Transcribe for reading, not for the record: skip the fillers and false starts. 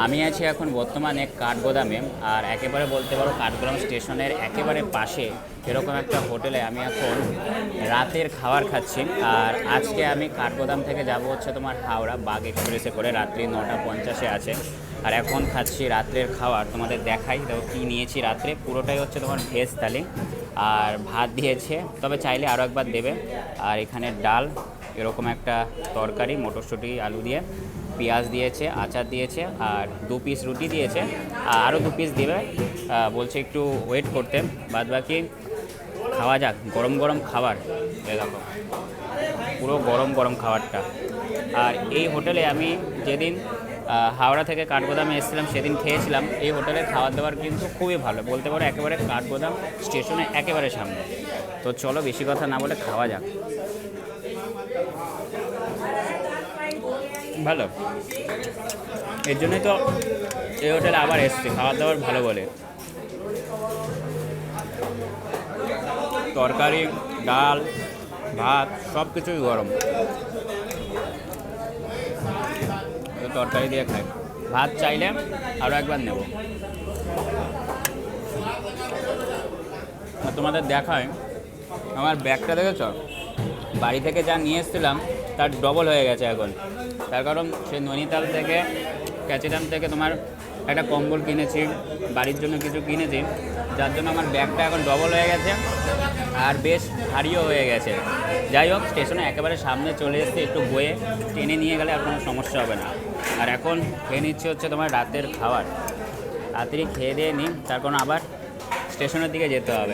আমি আছি এখন বর্তমানে কাঠগোদামে। আর একেবারে বলতে পারো কাঠগোদাম স্টেশনের একেবারে পাশে এরকম একটা হোটেলে আমি এখন রাতের খাবার খাচ্ছি। আর আজকে আমি কাঠগোদাম থেকে যাব হচ্ছে তোমার হাওড়া বাগ এক্সপ্রেসে করে, রাত্রি 9:50 আছে। আর এখন খাচ্ছি রাত্রের খাবার, তোমাদের দেখাই দেখো কী নিয়েছি রাত্রে। পুরোটাই হচ্ছে তোমার ভেজ থালি, আর ভাত দিয়েছে, তবে চাইলে আরও একবার দেবে। আর এখানে ডাল, এরকম একটা তরকারি মটরশুঁটি আলু দিয়ে, পেঁয়াজ দিয়েছে, আচার দিয়েছে, আর 2 পিস রুটি দিয়েছে, আরও 2 পিস দেবে। বলছে একটু ওয়েট করতে, বাদ বাকি খাওয়া যাক। গরম গরম খাবার, এই দেখো পুরো গরম গরম খাবারটা। আর এই হোটেলে আমি যেদিন হাওড়া থেকে কাঠগোদামে এসেছিলাম সেদিন খেয়েছিলাম। এই হোটেলের খাবার দাবার কিন্তু খুবই ভালো, বলতে পারো একেবারে কাঠগোদাম স্টেশনে একেবারে সামনে। তো চলো বেশি কথা না বলে খাওয়া যাক। ভালো, এর জন্যই তো এই হোটেলে আবার এসছি, খাবার দাবার ভালো বলে। তরকারি, ডাল, ভাত সব কিছুই গরম। তো তরকারি দিয়ে খাই, ভাত চাইলে আরও একবার নেব। তোমাদের দেখায় আমার ব্যাগটা দেখেছ, বাড়ি থেকে যা নিয়ে এসেছিলাম তার ডবল হয়ে গেছে এখন। তার কারণ সে নৈনিতাল থেকে, ক্যাচিডাম থেকে তোমার একটা কম্বল কিনেছি, বাড়ির জন্য কিছু কিনেছি, যার জন্য আমার ব্যাগটা এখন ডবল হয়ে গেছে আর বেশ ভারীও হয়ে গেছে। যাই হোক, স্টেশনে একেবারে সামনে চলে এসেছে, একটু বয়ে টেনে নিয়ে গেলে আর কোনো সমস্যা হবে না। আর এখন খেয়ে নিচ্ছে হচ্ছে তোমার রাতের খাবার, তাড়াতাড়ি খেয়ে দিয়ে নিই, তার কারণ আবার স্টেশনের দিকে যেতে হবে।